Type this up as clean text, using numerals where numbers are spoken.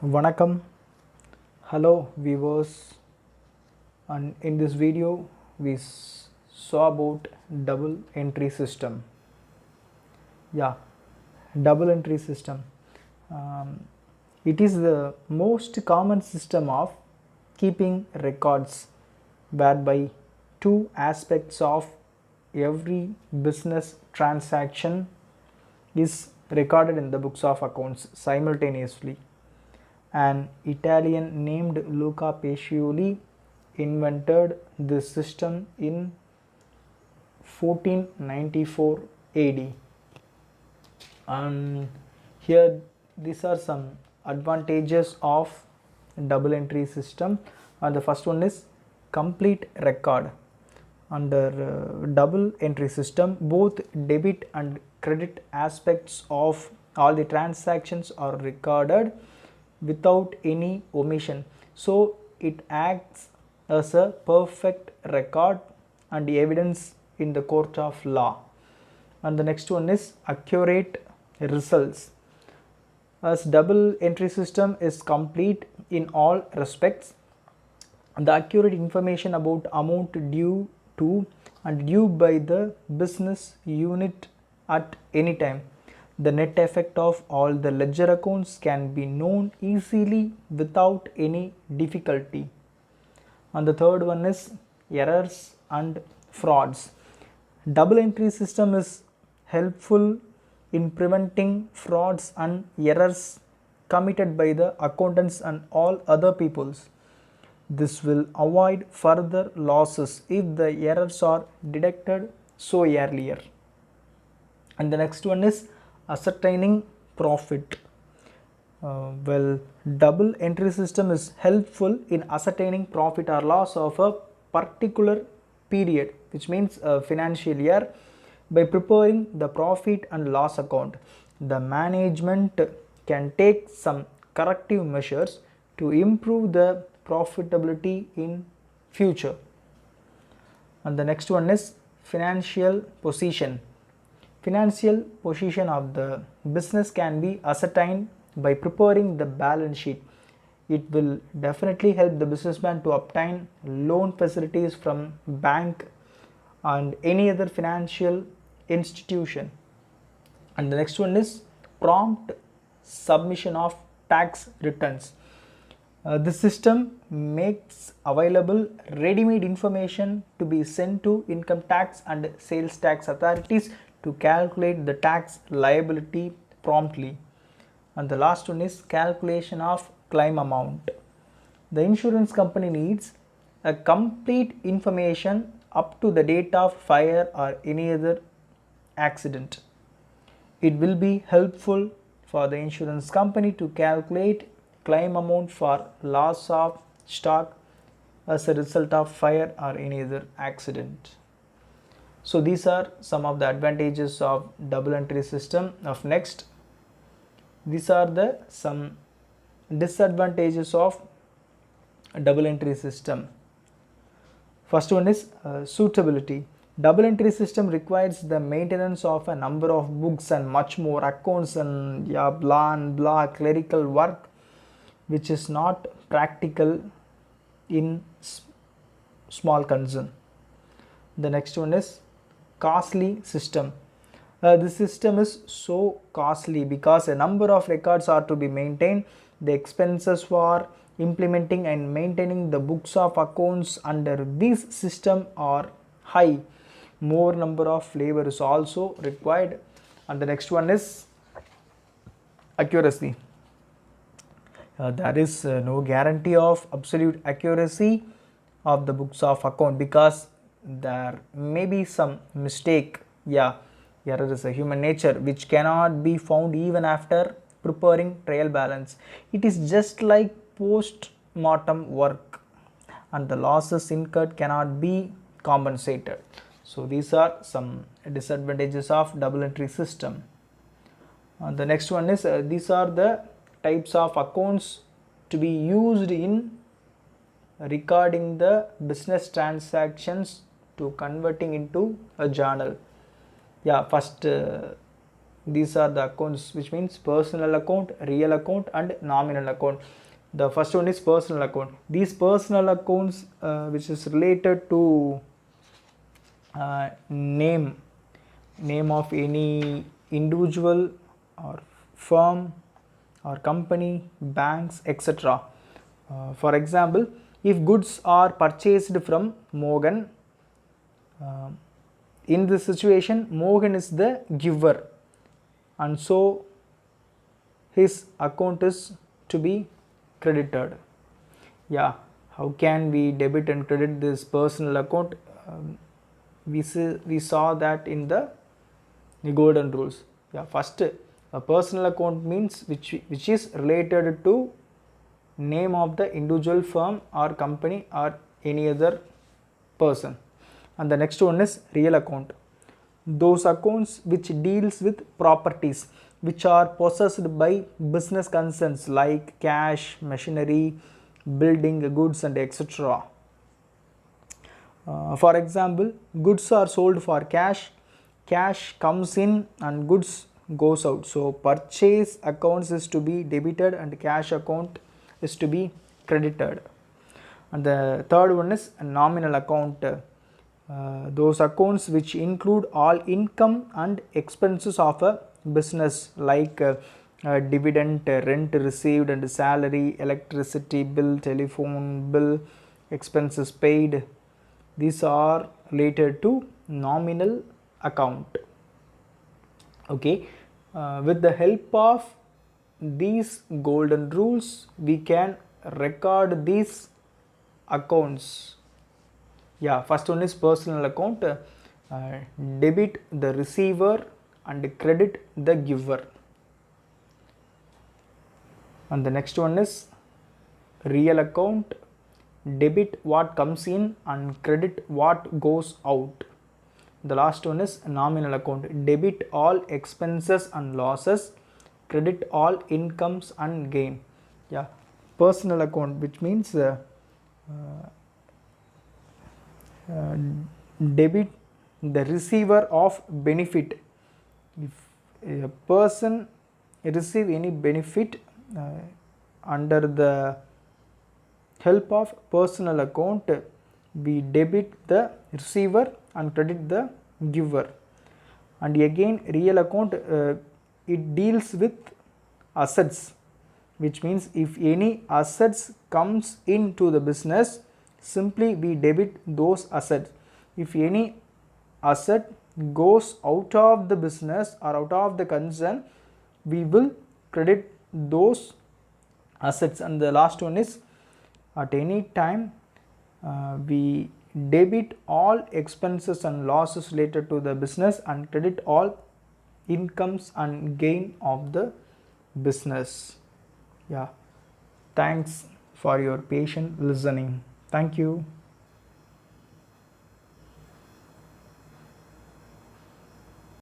Vanakkam, hello viewers, and in this video we saw about double entry system. Yeah, double entry system. Um, it is the most common system of keeping records whereby two aspects of every business transaction is recorded in the books of accounts simultaneously. An Italian named Luca Pacioli invented this system in 1494 AD. And here these are some advantages of double entry system. And the first one is complete record. Under double entry system, both debit and credit aspects of all the transactions are recorded without any omission. So it acts as a perfect record and evidence in the court of law. And the next one is accurate results. As double entry system is complete in all respects, the accurate information about amount due to and due by the business unit at any time. The net effect of all the ledger accounts can be known easily without any difficulty. And the third one is errors and frauds. Double entry system is helpful in preventing frauds and errors committed by the accountants and all other peoples. This will avoid further losses if the errors are detected so earlier. And the next one is ascertaining profit. Double entry system is helpful in ascertaining profit or loss of a particular period, which means a financial year, by preparing the profit and loss account. The management can take some corrective measures to improve the profitability in future. And the next one is financial position. Financial position of the business can be ascertained by preparing the balance sheet. It will definitely help the businessman to obtain loan facilities from bank and any other financial institution. And the next one is prompt submission of tax returns. This system makes available ready-made information to be sent to income tax and sales tax authorities to calculate the tax liability promptly. And the last one is calculation of claim amount. The insurance company needs a complete information up to the date of fire or any other accident. It will be helpful for the insurance company to calculate claim amount for loss of stock as a result of fire or any other accident. So these are some of the advantages of double entry system. Of next, these are the some disadvantages of double entry system. First one is suitability. Double entry system requires the maintenance of a number of books and much more accounts and blah and blah clerical work, which is not practical in small concern. The next one is costly system. This system is so costly because a number of records are to be maintained. The expenses for implementing and maintaining the books of accounts under this system are high. More number of labor is also required. And the next one is accuracy. There is no guarantee of absolute accuracy of the books of account because there may be some mistake. Error is a human nature which cannot be found even after preparing trial balance. It is just like post-mortem work and the losses incurred cannot be compensated. So these are some disadvantages of double entry system. The next one is these are the types of accounts to be used in recording the business transactions to converting into a journal. First These are the accounts, which means personal account, real account and nominal account. The first one is personal account. These personal accounts which is related to name of any individual or firm or company, banks, etc. For example, if goods are purchased from Mohan, in this situation Mohan is the giver, and so his account is to be credited. Yeah, how can we debit and credit this personal account? We saw that in the golden rules. Yeah, first a personal account means which is related to name of the individual firm or company or any other person. And the next one is real account. Those accounts which deals with properties which are possessed by business concerns like cash, machinery, building, goods and etc. For example, goods are sold for cash, cash comes in and goods goes out. So purchase accounts is to be debited and cash account is to be credited. And the third one is a nominal account. Those accounts which include all income and expenses of a business like dividend, rent received and salary, electricity bill, telephone bill, expenses paid. These are related to nominal account. Okay, with the help of these golden rules we can record these accounts. Yeah, first one is personal account, debit the receiver and credit the giver. And the next one is real account, debit what comes in and credit what goes out. The last one is nominal account, debit all expenses and losses, credit all incomes and gain. Yeah, personal account, which means debit the receiver of benefit. If a person receive any benefit under the help of personal account, we debit the receiver and credit the giver. And again real account, it deals with assets, which means if any assets comes into the business, simply we debit those assets. If any asset goes out of the business or out of the concern, we will credit those assets. And the last one is at any time we debit all expenses and losses related to the business and credit all incomes and gain of the business. Yeah, thanks for your patient listening. Thank you.